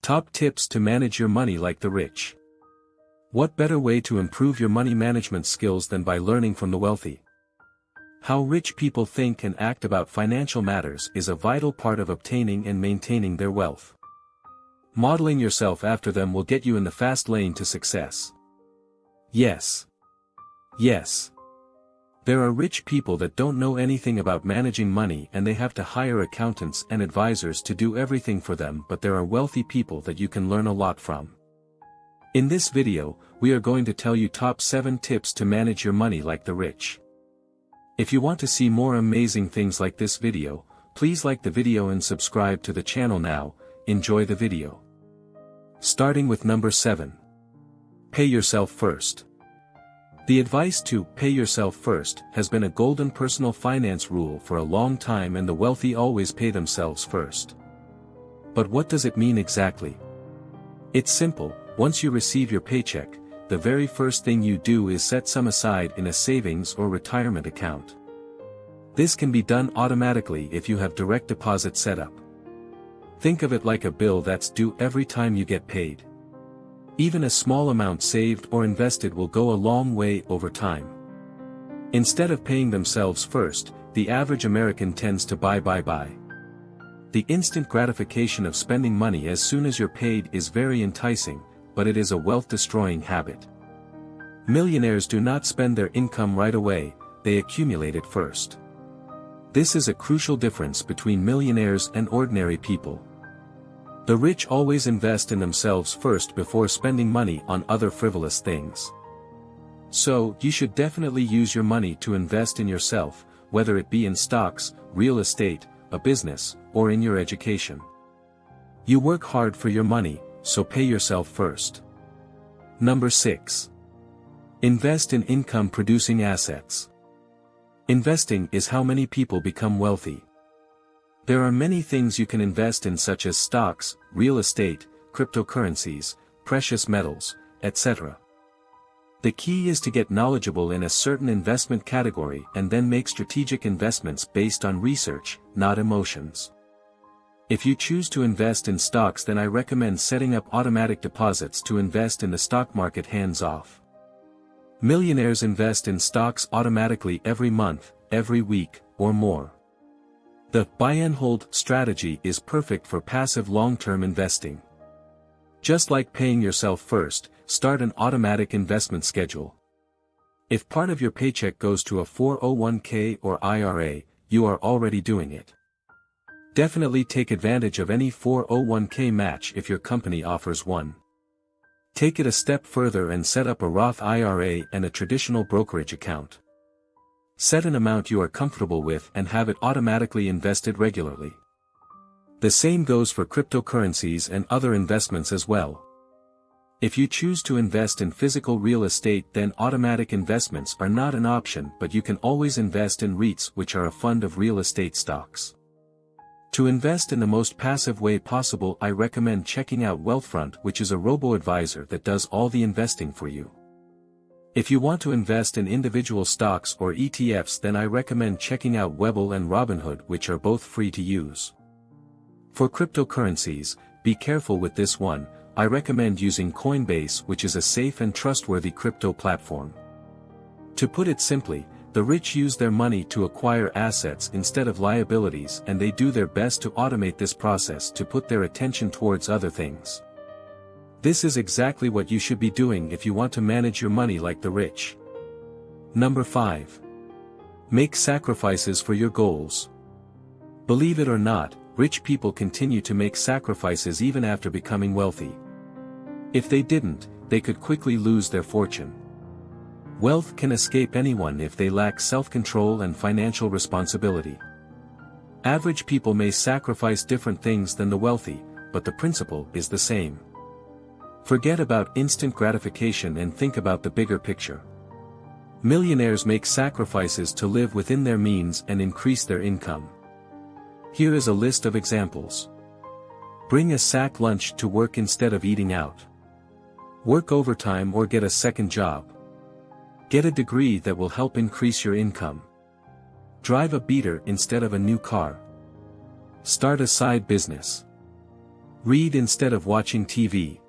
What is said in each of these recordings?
Top tips to manage your money like the rich. What better way to improve your money management skills than by learning from the wealthy? How rich people think and act about financial matters is a vital part of obtaining and maintaining their wealth. Modeling yourself after them will get you in the fast lane to success. Yes. There are rich people that don't know anything about managing money and they have to hire accountants and advisors to do everything for them, but there are wealthy people that you can learn a lot from. In this video, we are going to tell you top 7 tips to manage your money like the rich. If you want to see more amazing things like this video, please like the video and subscribe to the channel now. Enjoy the video. Starting with number 7. Pay yourself first. The advice to pay yourself first has been a golden personal finance rule for a long time, and the wealthy always pay themselves first. But what does it mean exactly? It's simple. Once you receive your paycheck, the very first thing you do is set some aside in a savings or retirement account. This can be done automatically if you have direct deposit set up. Think of it like a bill that's due every time you get paid. Even a small amount saved or invested will go a long way over time. Instead of paying themselves first, the average American tends to buy. The instant gratification of spending money as soon as you're paid is very enticing, but it is a wealth-destroying habit. Millionaires do not spend their income right away, they accumulate it first. This is a crucial difference between millionaires and ordinary people. The rich always invest in themselves first before spending money on other frivolous things. So, you should definitely use your money to invest in yourself, whether it be in stocks, real estate, a business, or in your education. You work hard for your money, so pay yourself first. Number 6. Invest in income-producing assets. Investing is how many people become wealthy. There are many things you can invest in, such as stocks, real estate, cryptocurrencies, precious metals, etc. The key is to get knowledgeable in a certain investment category and then make strategic investments based on research, not emotions. If you choose to invest in stocks, then I recommend setting up automatic deposits to invest in the stock market hands-off. Millionaires invest in stocks automatically every month, every week, or more. The buy and hold strategy is perfect for passive long-term investing. Just like paying yourself first, start an automatic investment schedule. If part of your paycheck goes to a 401k or IRA, you are already doing it. Definitely take advantage of any 401k match if your company offers one. Take it a step further and set up a Roth IRA and a traditional brokerage account. Set an amount you are comfortable with and have it automatically invested regularly. The same goes for cryptocurrencies and other investments as well. If you choose to invest in physical real estate, then automatic investments are not an option, but you can always invest in REITs, which are a fund of real estate stocks. To invest in the most passive way possible, I recommend checking out Wealthfront, which is a robo-advisor that does all the investing for you. If you want to invest in individual stocks or ETFs, then I recommend checking out Webull and Robinhood, which are both free to use. For cryptocurrencies, be careful with this one. I recommend using Coinbase, which is a safe and trustworthy crypto platform. To put it simply, the rich use their money to acquire assets instead of liabilities, and they do their best to automate this process to put their attention towards other things. This is exactly what you should be doing if you want to manage your money like the rich. Number 5. Make sacrifices for your goals. Believe it or not, rich people continue to make sacrifices even after becoming wealthy. If they didn't, they could quickly lose their fortune. Wealth can escape anyone if they lack self-control and financial responsibility. Average people may sacrifice different things than the wealthy, but the principle is the same. Forget about instant gratification and think about the bigger picture. Millionaires make sacrifices to live within their means and increase their income. Here is a list of examples. Bring a sack lunch to work instead of eating out. Work overtime or get a second job. Get a degree that will help increase your income. Drive a beater instead of a new car. Start a side business. Read instead of watching TV.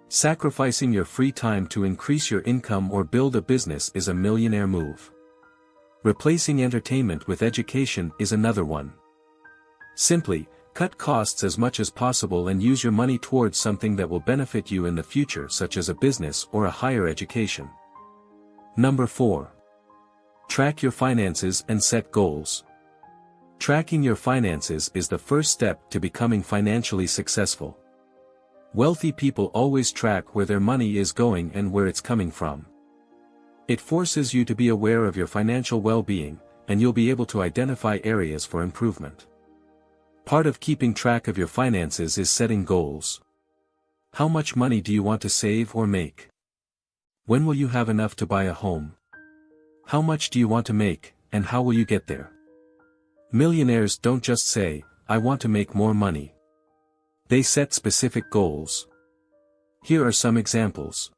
Sacrificing your free time to increase your income or build a business is a millionaire move. Replacing entertainment with education is another one. Simply, cut costs as much as possible and use your money towards something that will benefit you in the future, such as a business or a higher education. Number 4. Track your finances and set goals. Tracking your finances is the first step to becoming financially successful. Wealthy people always track where their money is going and where it's coming from. It forces you to be aware of your financial well-being, and you'll be able to identify areas for improvement. Part of keeping track of your finances is setting goals. How much money do you want to save or make? When will you have enough to buy a home? How much do you want to make, and how will you get there? Millionaires don't just say, "I want to make more money." They set specific goals. Here are some examples.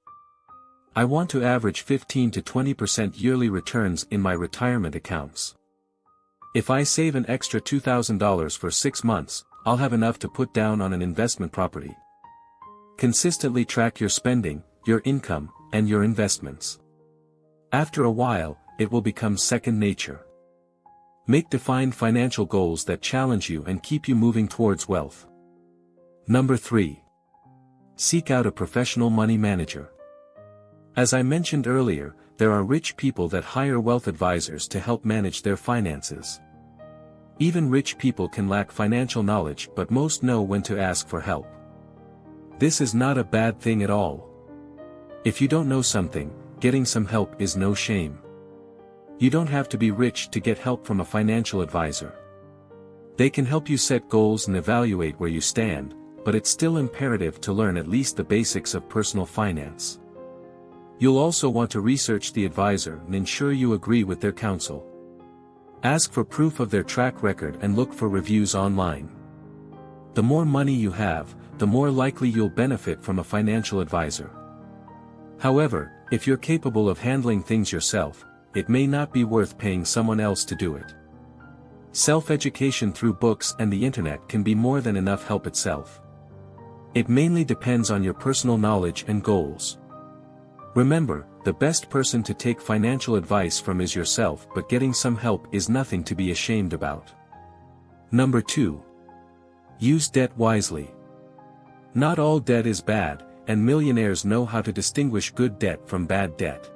I want to average 15 to 20% yearly returns in my retirement accounts. If I save an extra $2,000 for 6 months, I'll have enough to put down on an investment property. Consistently track your spending, your income, and your investments. After a while, it will become second nature. Make defined financial goals that challenge you and keep you moving towards wealth. Number 3. Seek out a professional money manager. As I mentioned earlier, there are rich people that hire wealth advisors to help manage their finances. Even rich people can lack financial knowledge, but most know when to ask for help. This is not a bad thing at all. If you don't know something, getting some help is no shame. You don't have to be rich to get help from a financial advisor. They can help you set goals and evaluate where you stand, but it's still imperative to learn at least the basics of personal finance. You'll also want to research the advisor and ensure you agree with their counsel. Ask for proof of their track record and look for reviews online. The more money you have, the more likely you'll benefit from a financial advisor. However, if you're capable of handling things yourself, it may not be worth paying someone else to do it. Self-education through books and the internet can be more than enough help itself. It mainly depends on your personal knowledge and goals. Remember, the best person to take financial advice from is yourself, but getting some help is nothing to be ashamed about. Number 2. Use debt wisely. Not all debt is bad, and millionaires know how to distinguish good debt from bad debt.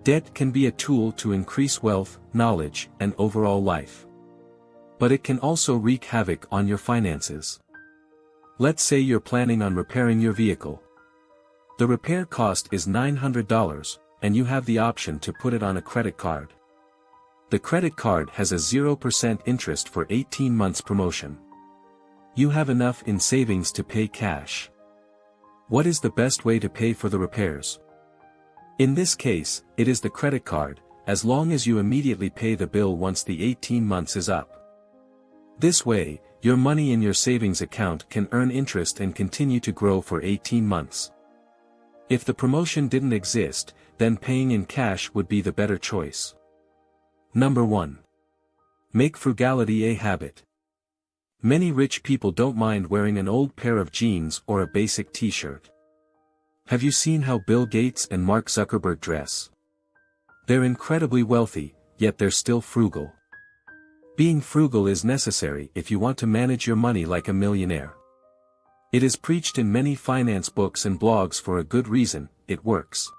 Debt can be a tool to increase wealth, knowledge, and overall life. But it can also wreak havoc on your finances. Let's say you're planning on repairing your vehicle. The repair cost is $900, and you have the option to put it on a credit card. The credit card has a 0% interest for 18 months promotion. You have enough in savings to pay cash. What is the best way to pay for the repairs? In this case, it is the credit card, as long as you immediately pay the bill once the 18 months is up. This way, your money in your savings account can earn interest and continue to grow for 18 months. If the promotion didn't exist, then paying in cash would be the better choice. Number 1. Make frugality a habit. Many rich people don't mind wearing an old pair of jeans or a basic t-shirt. Have you seen how Bill Gates and Mark Zuckerberg dress? They're incredibly wealthy, yet they're still frugal. Being frugal is necessary if you want to manage your money like a millionaire. It is preached in many finance books and blogs for a good reason: it works.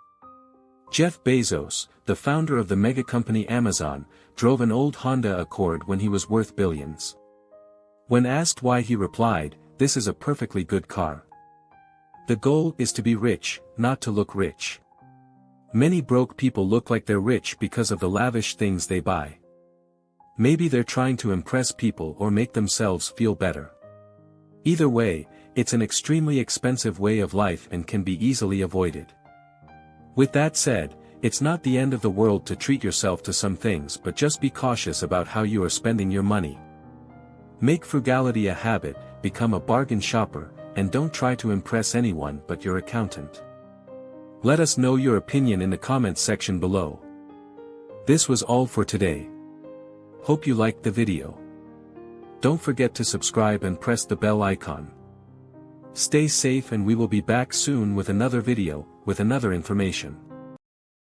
Jeff Bezos, the founder of the mega company Amazon, drove an old Honda Accord when he was worth billions. When asked why, he replied, "This is a perfectly good car." The goal is to be rich, not to look rich. Many broke people look like they're rich because of the lavish things they buy. Maybe they're trying to impress people or make themselves feel better. Either way, it's an extremely expensive way of life and can be easily avoided. With that said, it's not the end of the world to treat yourself to some things, but just be cautious about how you are spending your money. Make frugality a habit, become a bargain shopper, and don't try to impress anyone but your accountant. Let us know your opinion in the comments section below. This was all for today. Hope you liked the video. Don't forget to subscribe and press the bell icon. Stay safe and we will be back soon with another video, with another information.